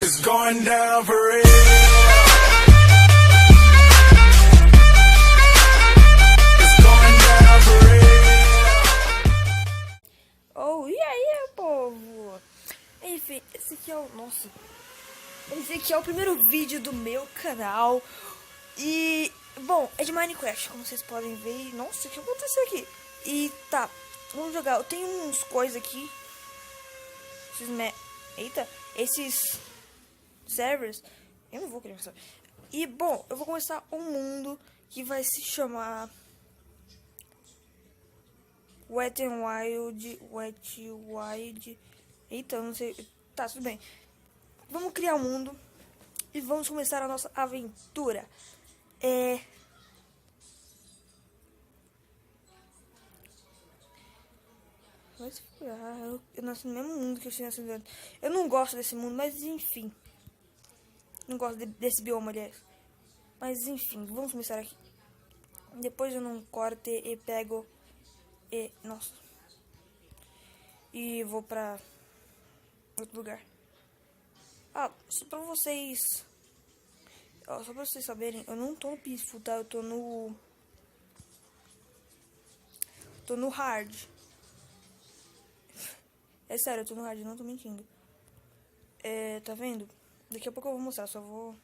It's going down for real. It's going down for real. Oh, e aí, povo? Enfim, esse aqui é o... Nossa. Esse aqui é o primeiro vídeo do meu canal. E... Bom, é de Minecraft, como vocês podem ver. Nossa, o que aconteceu aqui? E tá, vamos jogar. Eu tenho uns coisas aqui. Eita, esses servers. Eu não vou querer começar. E bom, eu vou começar um mundo que vai se chamar Wet n Wild. Eita, eu não sei. Tá, tudo bem. Vamos criar um mundo e vamos começar a nossa aventura. Mas eu nasci no mesmo mundo que eu tinha nascido antes. Eu não gosto desse mundo, mas enfim. Não gosto desse bioma, aliás. Mas enfim, vamos começar aqui. Depois eu não corto e pego e... Nossa. E vou pra outro lugar. Ah, só pra vocês... Ó, só pra vocês saberem, eu não tô no peaceful, tá? Eu tô no... Tô no hard. É sério, eu tô no hard, não tô mentindo. Tá vendo? Daqui a pouco eu vou mostrar, só vou...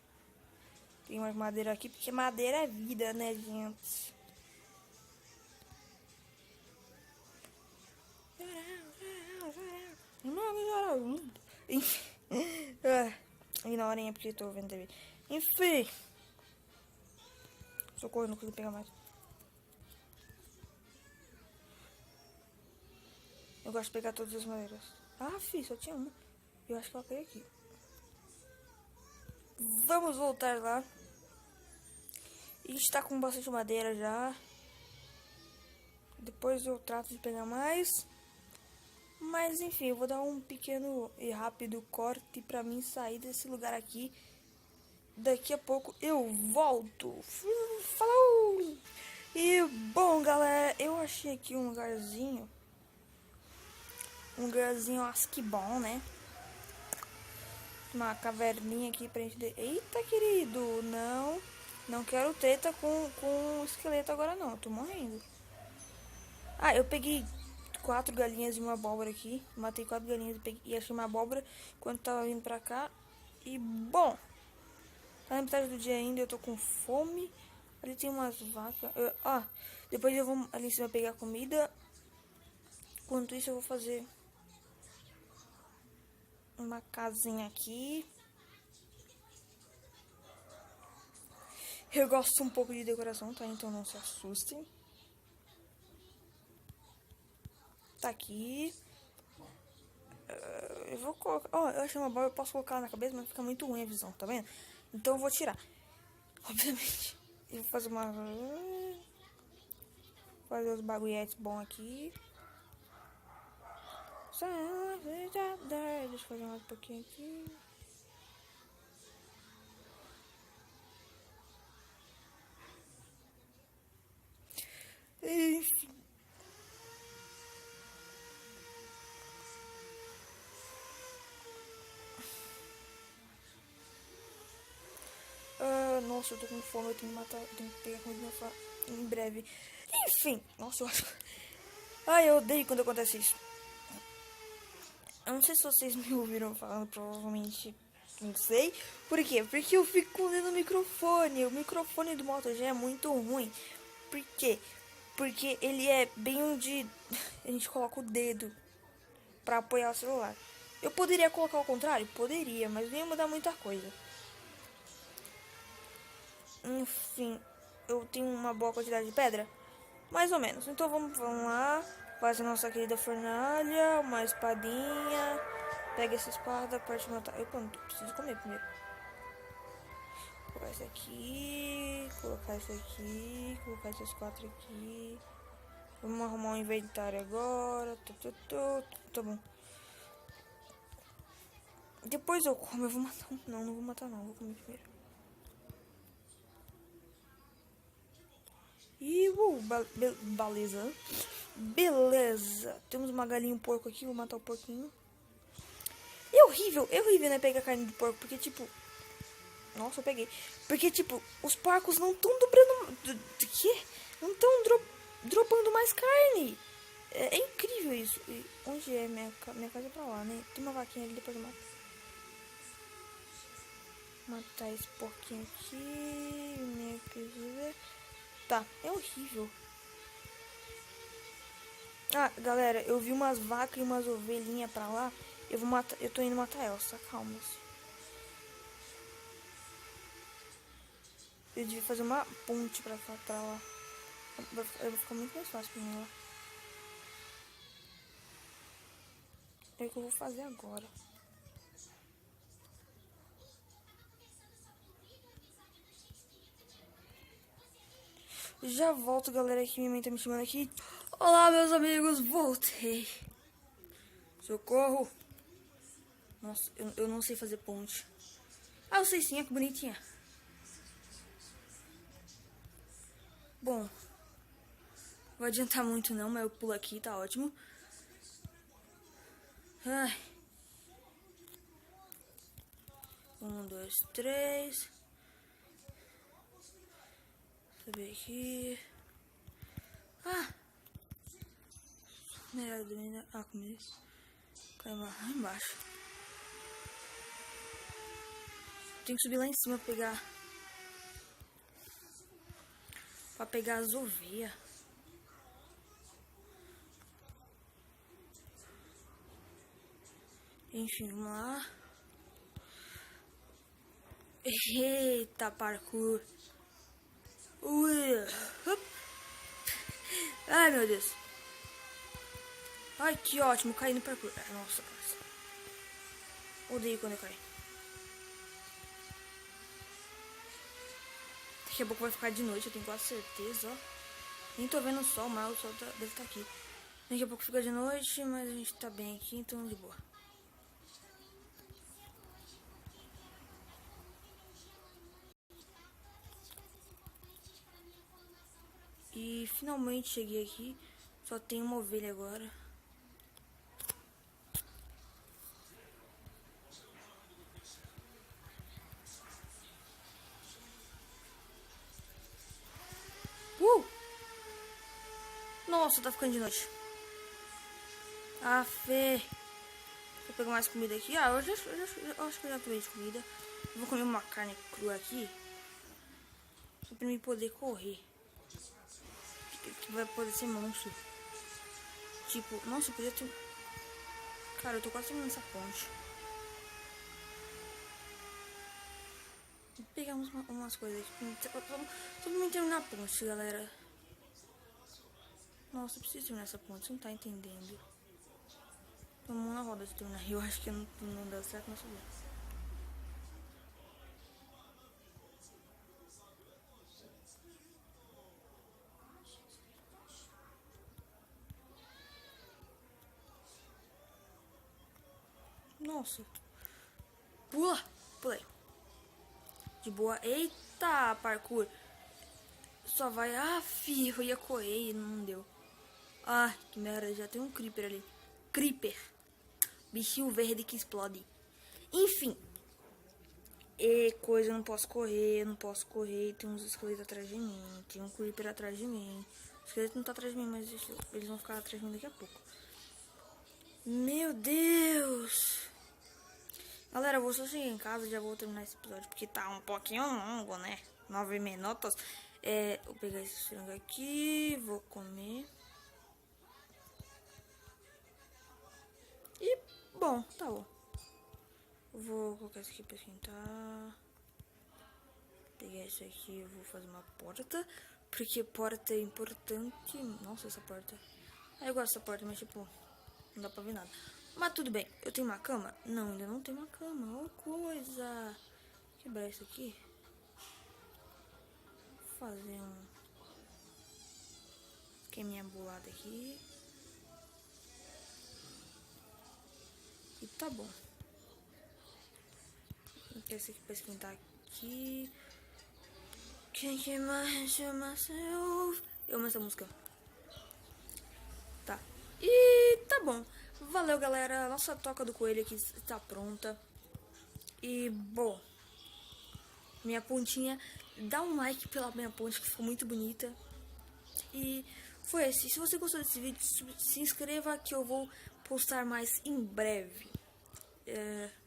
Tem mais madeira aqui, porque madeira é vida, né, gente? Enfim. Ignorem, porque tô vendo TV. Enfim. Socorro, não consigo pegar mais. Eu gosto de pegar todas as madeiras. Ah, fi, só tinha uma. Eu acho que eu peguei aqui. Vamos voltar lá. A gente tá com bastante madeira já. Depois eu trato de pegar mais. Mas enfim, eu vou dar um pequeno e rápido corte pra mim sair desse lugar aqui. Daqui a pouco eu volto. Falou! E bom, galera, eu achei aqui um lugarzinho. Um lugarzinho, acho que bom, né? Uma caverninha aqui pra gente... Eita, querido, não quero treta com o esqueleto agora não, eu tô morrendo. Ah, eu peguei 4 galinhas e uma abóbora aqui. Matei 4 galinhas e achei uma abóbora quando tava vindo pra cá. E bom, tá na metade do dia ainda, eu tô com fome. Ali tem umas vacas. Depois eu vou ali em cima pegar comida. Enquanto isso eu vou fazer uma casinha aqui. Eu gosto um pouco de decoração, tá? Então não se assustem. Tá aqui. Eu vou colocar... eu achei uma bola, eu posso colocar na cabeça, mas fica muito ruim a visão, tá vendo? Então eu vou tirar. Obviamente. Eu vou fazer uma... Fazer os bagulhetes bons aqui. Deixa eu fazer mais um pouquinho aqui. Enfim. Nossa, eu tô com fome, eu tenho que matar, eu tenho que pegar comida em breve. Enfim, nossa, eu acho... Ai, eu odeio quando acontece isso. Eu não sei se vocês me ouviram falando, provavelmente não sei. Por quê? Porque eu fico com o dedo no microfone. O microfone do Moto G é muito ruim. Por quê? Porque ele é bem onde a gente coloca o dedo pra apoiar o celular. Eu poderia colocar ao contrário? Poderia, mas não ia mudar muita coisa. Enfim, eu tenho uma boa quantidade de pedra. Mais ou menos. Então vamos lá. Faz a nossa querida fornalha. Uma espadinha. Pega essa espada, parte matar. Eu preciso comer primeiro. Colocar isso aqui. Colocar isso aqui. Colocar esses 4 aqui. Vamos arrumar um inventário agora. Tá bom. Depois eu como. Eu vou matar um. Não vou matar não. Vou comer primeiro. E beleza. Beleza. Temos uma galinha e um porco aqui. Vou matar o porquinho. Eu É horrível, né, pegar carne de porco, porque, tipo... Nossa, eu peguei. Porque, tipo, os porcos não estão dobrando... Do quê? Não estão dropando mais carne. É incrível isso. E onde é? Minha casa é pra lá, né? Tem uma vaquinha ali, depois eu mato. Matar esse porquinho aqui. Tá, é horrível. Ah, galera, eu vi umas vacas e umas ovelhinhas pra lá. Eu vou matar, eu tô indo matar elas, tá? Calma. Eu devia fazer uma ponte pra lá. Vai ficar muito mais fácil pra mim lá. É o que eu vou fazer agora. Já volto, galera, que minha mãe tá me chamando aqui. Olá, meus amigos, voltei. Socorro. Nossa, eu não sei fazer ponte. Ah, eu sei sim, é que bonitinha. Bom, não vai adiantar muito não, mas eu pulo aqui, tá ótimo. Ai. 1, 2, 3. Subir aqui. Ah! Merda. Ah, comi. Cai lá embaixo. Tem que subir lá em cima pra pegar as ovelhas. Enfim, vamos lá. Eita, parkour. Ui. Ai, meu Deus. Ai, que ótimo, caí no parkour. Nossa, parça. Odeio quando eu caio. Daqui a pouco vai ficar de noite, eu tenho quase certeza, ó. Nem tô vendo o sol, mas o sol deve estar aqui. Daqui a pouco fica de noite, mas a gente tá bem aqui, então de boa. E finalmente cheguei aqui. Só tem uma ovelha agora. Nossa, tá ficando de noite. Ah, Fê. Vou pegar mais comida aqui. Ah, eu acho que eu já tomei de comida. Vou comer uma carne crua aqui. Só pra mim poder correr. Que vai poder ser monstro. Tipo, nossa, eu podia ter... Cara, eu tô quase terminando essa ponte. Vou pegar umas coisas aqui. Só pra mim terminar a ponte, galera. Nossa, eu preciso terminar essa ponte. Você não tá entendendo. Vamos na roda de terminar. Eu acho que não deu certo nessa vez. Nossa. Pula. Pulei. De boa. Eita, parkour. Só vai... Ah, filho, eu ia correr e não deu. Ah, que merda. Já tem um creeper ali. Creeper. Bichinho verde que explode. Enfim. E coisa, eu não posso correr. Tem uns esqueletos atrás de mim. Tem um creeper atrás de mim. O esqueleto não tá atrás de mim, mas eles vão ficar atrás de mim daqui a pouco. Meu Deus. Galera, eu vou só chegar em casa e já vou terminar esse episódio, porque tá um pouquinho longo, né? 9 minutos. Vou pegar esse frango aqui, vou comer. E, bom, tá bom. Vou colocar isso aqui pra esquentar. Pegar isso aqui, vou fazer uma porta, porque porta é importante. Nossa, essa porta. Eu gosto dessa porta, mas tipo, não dá pra ver nada. Mas tudo bem, eu tenho uma cama? Não, ainda não tenho uma cama. Ô, coisa. Quebrar isso aqui. Vou fazer um esqueminha bolado aqui. E tá bom. Vou ter esse aqui pra esquentar aqui. Quem mais chama seu... Eu amo essa música. Tá. E tá bom. valeu, galera. A nossa toca do coelho aqui está pronta. E, bom, minha pontinha, dá um like pela minha ponte, que ficou muito bonita. E foi esse. Se você gostou desse vídeo, se inscreva que eu vou postar mais em breve.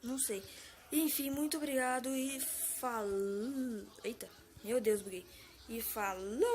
Não sei. Enfim, muito obrigado e falou. Eita, meu Deus, buguei. E falou.